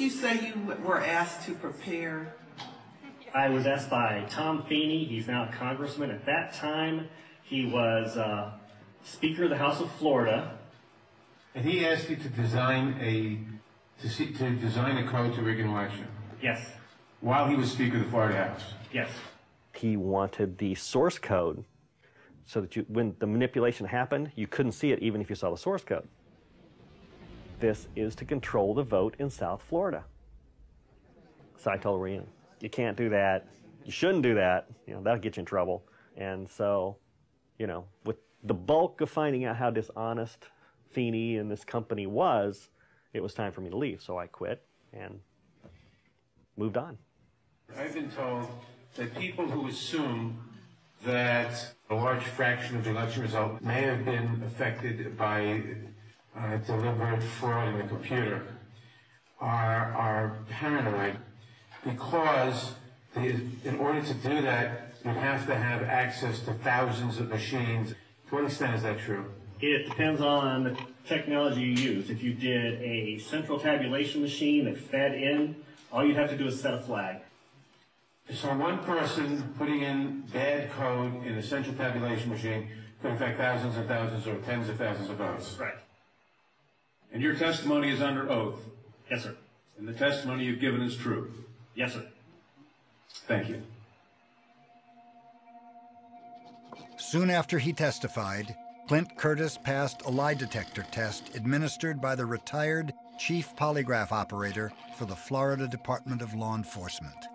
did you say you were asked to prepare? I was asked by Tom Feeney. He's now a congressman. At that time, he was Speaker of the House of Florida. And he asked you to design a code to rig an election. Yes. While he was Speaker of the Florida House. Yes. He wanted the source code so that when the manipulation happened, you couldn't see it even if you saw the source code. This is to control the vote in South Florida. So I told Rena, you can't do that. You shouldn't do that. You know, that'll get you in trouble. And so, you know, with the bulk of finding out how dishonest Feeney and this company was, it was time for me to leave. So I quit and moved on. I've been told that people who assume that a large fraction of the election result may have been affected by deliberate fraud in the computer are paranoid, because in order to do that, you have to have access to thousands of machines. To what extent is that true? It depends on the technology you use. If you did a central tabulation machine that fed in, all you'd have to do is set a flag. So one person putting in bad code in a central tabulation machine could affect thousands and thousands or tens of thousands of votes. Right. And your testimony is under oath. Yes, sir. And the testimony you've given is true. Yes, sir. Thank you. Soon after he testified, Clint Curtis passed a lie detector test administered by the retired chief polygraph operator for the Florida Department of Law Enforcement.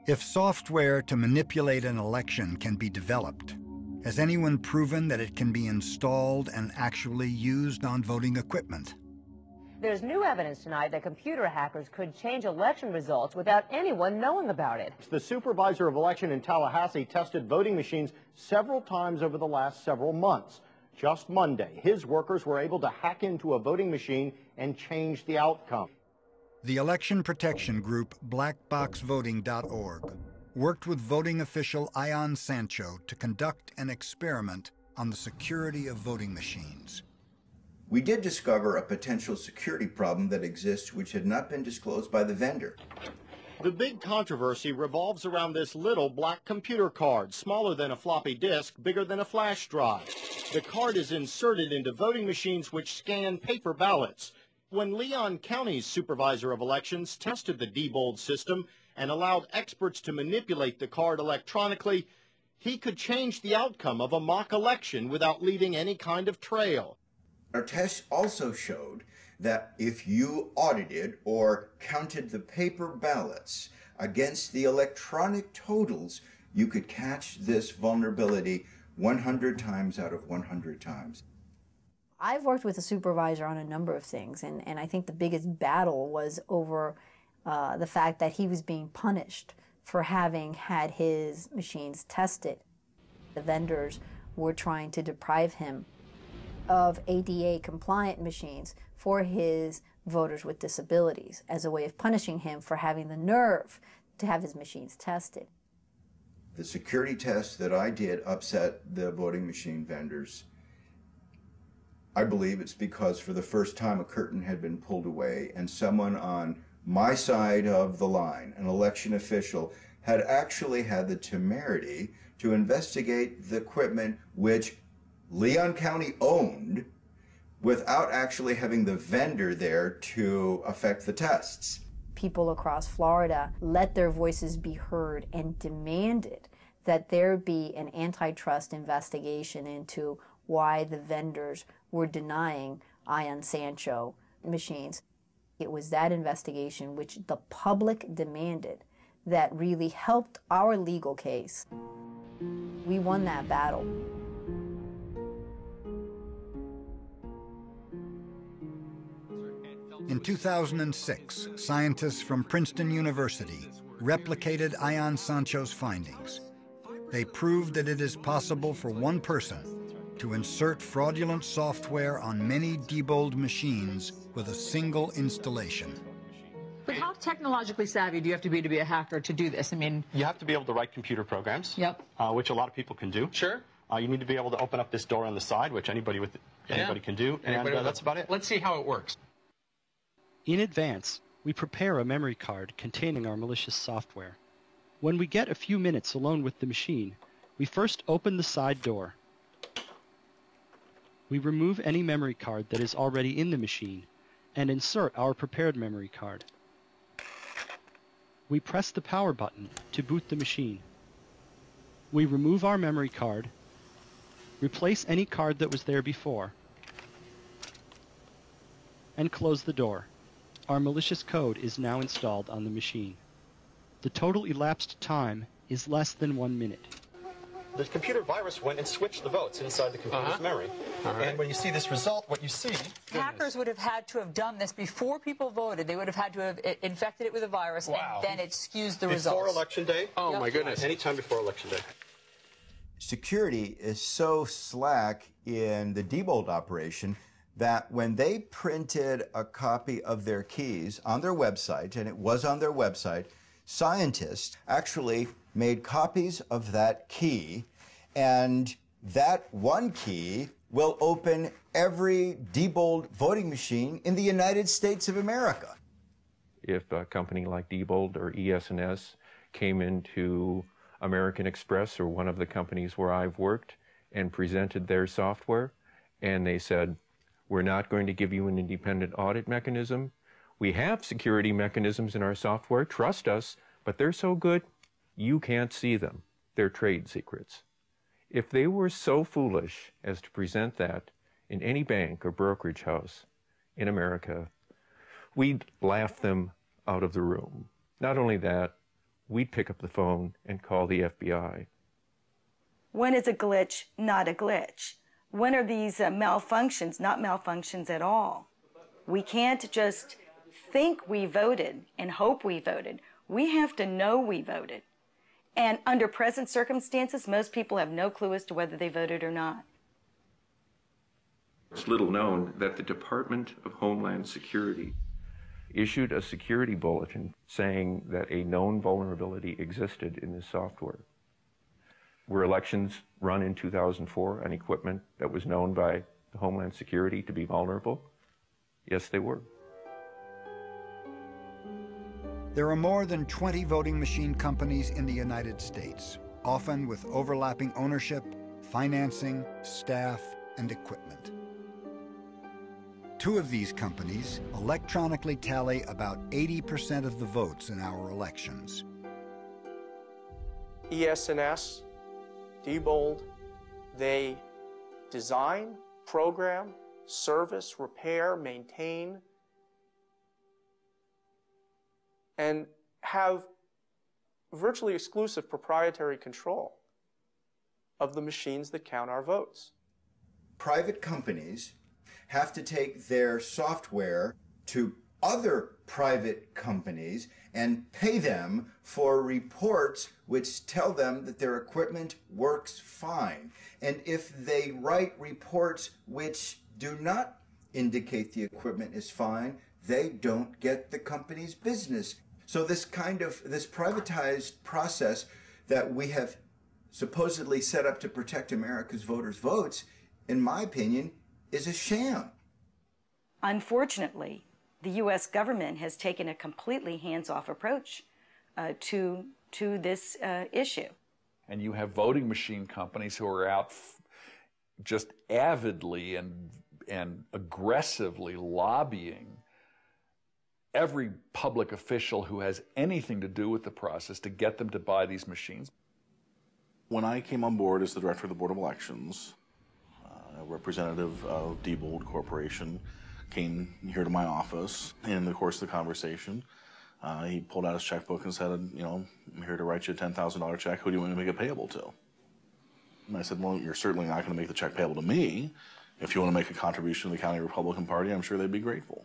If software to manipulate an election can be developed, has anyone proven that it can be installed and actually used on voting equipment? There's new evidence tonight that computer hackers could change election results without anyone knowing about it. The supervisor of election in Tallahassee tested voting machines several times over the last several months. Just Monday, his workers were able to hack into a voting machine and change the outcome. The election protection group blackboxvoting.org worked with voting official Ion Sancho to conduct an experiment on the security of voting machines. We did discover a potential security problem that exists which had not been disclosed by the vendor. The big controversy revolves around this little black computer card, smaller than a floppy disk, bigger than a flash drive. The card is inserted into voting machines which scan paper ballots. When Leon County's supervisor of elections tested the Diebold system and allowed experts to manipulate the card electronically, he could change the outcome of a mock election without leaving any kind of trail. Our test also showed that if you audited or counted the paper ballots against the electronic totals, you could catch this vulnerability 100 times out of 100 times. I've worked with a supervisor on a number of things, and I think the biggest battle was over the fact that he was being punished for having had his machines tested. The vendors were trying to deprive him of ADA compliant machines for his voters with disabilities as a way of punishing him for having the nerve to have his machines tested. The security test that I did upset the voting machine vendors. I believe it's because for the first time a curtain had been pulled away and someone on my side of the line, an election official, had actually had the temerity to investigate the equipment which Leon County owned without actually having the vendor there to affect the tests. People across Florida let their voices be heard and demanded that there be an antitrust investigation into why the vendors were denying Ion Sancho machines. It was that investigation which the public demanded that really helped our legal case. We won that battle. In 2006, scientists from Princeton University replicated Ion Sancho's findings. They proved that it is possible for one person to insert fraudulent software on many Diebold machines with a single installation. But how technologically savvy do you have to be a hacker to do this? I mean, you have to be able to write computer programs. Yep. Which a lot of people can do. Sure. You need to be able to open up this door on the side, which anybody can do, and that's about it. Let's see how it works. In advance, we prepare a memory card containing our malicious software. When we get a few minutes alone with the machine, we first open the side door. We remove any memory card that is already in the machine and insert our prepared memory card. We press the power button to boot the machine. We remove our memory card, replace any card that was there before, and close the door. Our malicious code is now installed on the machine. The total elapsed time is less than 1 minute. The computer virus went and switched the votes inside the computer's memory. And when you see this result, what you see... Hackers would have had to have done this before people voted. They would have had to have infected it with a virus, and then it skews the results. Before Election Day? Oh, my goodness. Anytime before Election Day. Security is so slack in the Diebold operation that when they printed a copy of their keys on their website, and it was on their website, scientists actually made copies of that key, and that one key will open every Diebold voting machine in the United States of America. If a company like Diebold or ES&S came into American Express or one of the companies where I've worked and presented their software, and they said, we're not going to give you an independent audit mechanism. We have security mechanisms in our software, trust us, but they're so good, you can't see them. They're trade secrets. If they were so foolish as to present that in any bank or brokerage house in America, we'd laugh them out of the room. Not only that, we'd pick up the phone and call the FBI. When is a glitch not a glitch? When are these malfunctions not malfunctions at all? We can't just think we voted and hope we voted. We have to know we voted. And under present circumstances, most people have no clue as to whether they voted or not. It's little known that the Department of Homeland Security issued a security bulletin saying that a known vulnerability existed in this software. Were elections run in 2004 on equipment that was known by the Homeland Security to be vulnerable? Yes, they were. There are more than 20 voting machine companies in the United States, often with overlapping ownership, financing, staff, and equipment. 2 of these companies electronically tally about 80% of the votes in our elections. ES&S, Diebold, they design, program, service, repair, maintain, and have virtually exclusive proprietary control of the machines that count our votes. Private companies have to take their software to other private companies and pay them for reports which tell them that their equipment works fine. And if they write reports which do not indicate the equipment is fine, they don't get the company's business. So this privatized process that we have supposedly set up to protect America's voters' votes, in my opinion, is a sham. Unfortunately, the U.S. government has taken a completely hands-off approach to this issue. And you have voting machine companies who are out just avidly and aggressively lobbying every public official who has anything to do with the process to get them to buy these machines. When I came on board as the director of the Board of Elections, a representative of Diebold Corporation came here to my office, and in the course of the conversation, he pulled out his checkbook and said, I'm here to write you a $10,000 check. Who do you want me to make it payable to? And I said, well, you're certainly not going to make the check payable to me. If you want to make a contribution to the County Republican Party, I'm sure they'd be grateful.